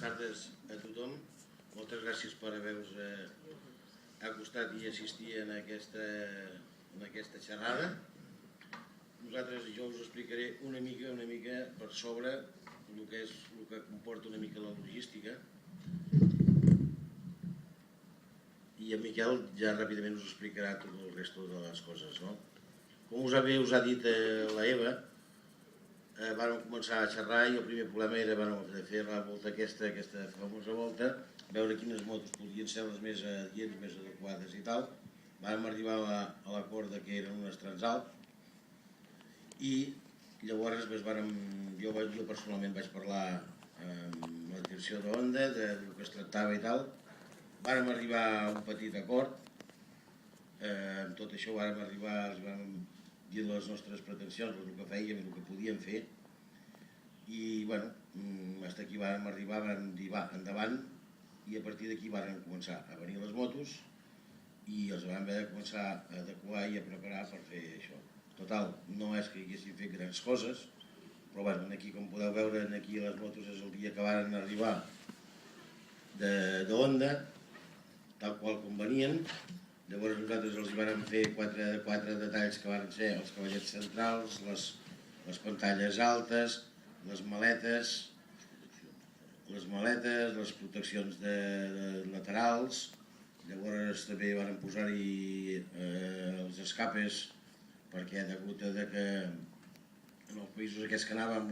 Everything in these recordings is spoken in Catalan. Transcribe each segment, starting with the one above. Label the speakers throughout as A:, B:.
A: tardes a tothom. Moltes gràcies per haver-vos acostat i assistir en aquesta xerrada. Jo us explicaré una mica per sobre el que comporta una mica la logística. I en Miquel ja ràpidament us explicarà tot el resto de les coses. Com us ha dit la Eva, vam començar a xerrar i el primer problema era fer la volta aquesta famosa volta, veure quines motos podien ser les més adients, més adequades i tal. Vam arribar a l'acord que eren unes Transalp i llavors jo personalment vaig parlar amb la direcció de Honda del que es tractava i tal. Vàrem arribar a un petit acord. Amb tot això vàrem arribar, els vam dir les nostres pretensions, el que fèiem i el que podíem fer. I bueno, fins aquí vàrem arribar, vam dir va, endavant, i a partir d'aquí vàrem començar a venir les motos i els vam haver de començar a adequar i a preparar per fer això. Total, no és que haguéssim fet grans coses, però bueno, aquí com podeu veure, aquí les motos és el dia que varen arribar de Honda, tal qual com venien. Llavors nosaltres els van fer quatre detalls que van ser els cavallets centrals, les pantalles altes, les maletes, les proteccions laterals. Llavors també van posar-hi els escapes perquè degut a que en els països aquests que anàvem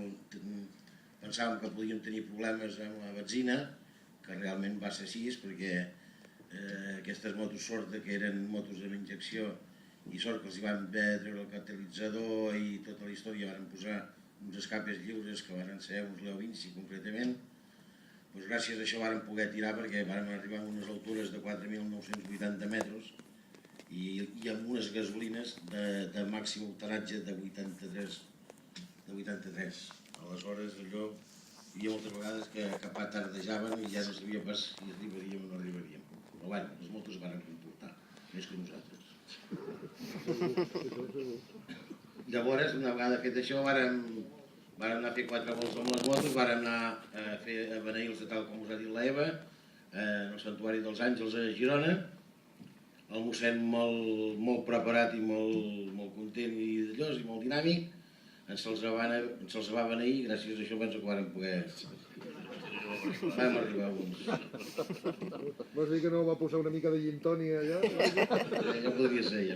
A: pensàvem que podíem tenir problemes amb la benzina, que realment va ser així perquè aquestes motos sort que eren motos amb injecció i sort que els van haver de treure el catalitzador i tota la història, van posar uns escapes lliures que van ser uns Leo Vinci concretament. Gràcies a això vam poder tirar perquè vam arribar a unes altures de 4.980 metres i amb unes gasolines de màxim voltatge de 83. Aleshores allò hi havia moltes vegades que cap tardejaven i ja no sabia pas si arribaríem o no arribaríem. Però bé, les motos van comportar, més que nosaltres. Llavors, una vegada fet això, vàrem anar a fer 4 vols amb les motos, vàrem anar a beneir-los tal com us ha dit la Eva, al Santuari dels Àngels a Girona. El mossèn molt preparat i molt content i d'allòs i molt dinàmic, ens els va beneir i gràcies a això penso que vàrem poder... Vam arribar a uns.
B: Vols dir que no va posar una mica de gin tònic allà?
A: Ja podria ser.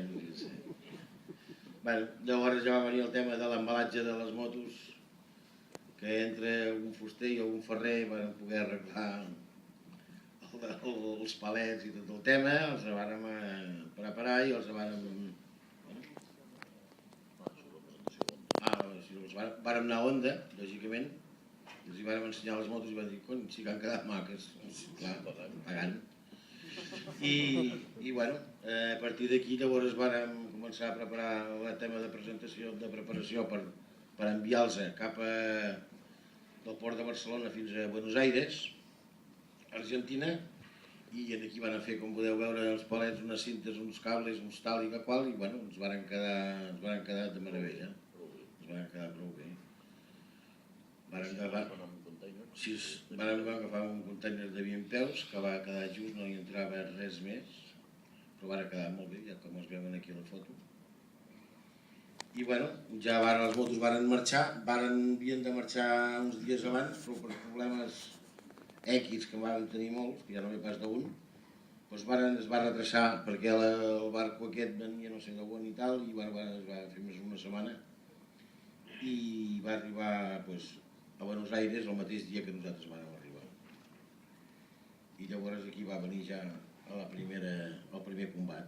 A: Llavors ja va venir el tema de l'embalatge de les motos, que entre un fuster i un ferrer van poder arreglar els palets i tot el tema, els vàrem preparar i els vàrem... Vàrem anar a Honda, lògicament, i els vàrem ensenyar les motos i van dir, cony, sí que han quedat maques, clar, pagant. I bueno, a partir d'aquí llavors vàrem començar a preparar el tema de presentació, de preparació per enviar-los cap del port de Barcelona fins a Buenos Aires, Argentina, i aquí van fer, com podeu veure, els palets, unes cintes, uns cables, uns tal i qual, i bueno, ens van quedar de meravella. Ens van quedar prou bé. Vàrem agafar un container de 20 peus, que va quedar just, no hi entrava res més, però va quedar molt bé, ja com es veuen aquí a la foto. I bueno, ja les motos varen marxar, havien de marxar uns dies abans, però per problemes X, que vam tenir molts, que ja no ve pas d'un, es va retrasar perquè el barco aquest venia no sé d'on i tal, i es va fer més una setmana, i va arribar a Buenos Aires el mateix dia que nosaltres vam arribar. I llavors aquí va venir ja el primer combat.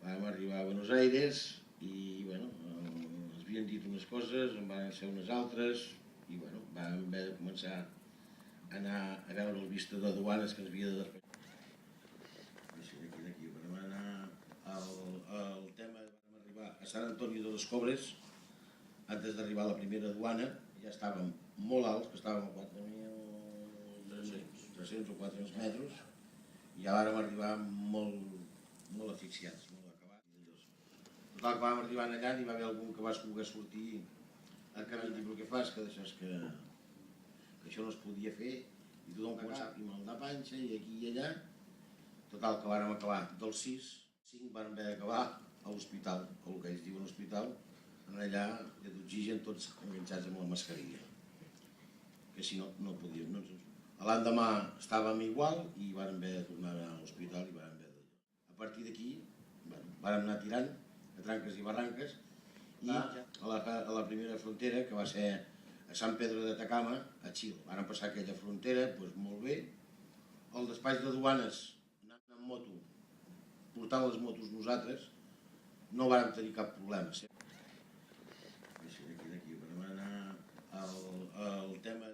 A: Vam arribar a Buenos Aires i bueno, ens havien dit unes coses, en van ser unes altres, i bueno, vam haver de començar a anar a veure el vista de duanes que ens havia de despatxar. D'aquí, vam anar al tema, vam arribar a Sant Antoni de les Cobres, antes d'arribar a la primera duana, ja estàvem molt alts, que estàvem a 4.300 o 400 metres, i ja vam arribar molt asfixiats, molt acabats. Total, que vam arribar allà i va haver algun que va poder sortir a camí i dir, però què fas, que això no es podia fer, i tothom començava i mal de panxa i aquí i allà. Total, que vàrem acabar dels 6, 5 vàrem haver d'acabar a l'hospital, o el que ells diuen hospital, en allà d'oxigen tots enganxats amb la mascarilla, que si no, no podíem. L'endemà estàvem igual i vàrem haver de tornar a l'hospital i vàrem haver de... A partir d'aquí, vàrem anar tirant a tranques i barranques i a la primera frontera, que va ser a Sant Pedro de Atacama, a Xile. Vàrem passar aquella frontera, doncs molt bé. El despatx de duanes, anant amb moto, portant les motos nosaltres, no vàrem tenir cap problema. D'aquí, per anar al tema...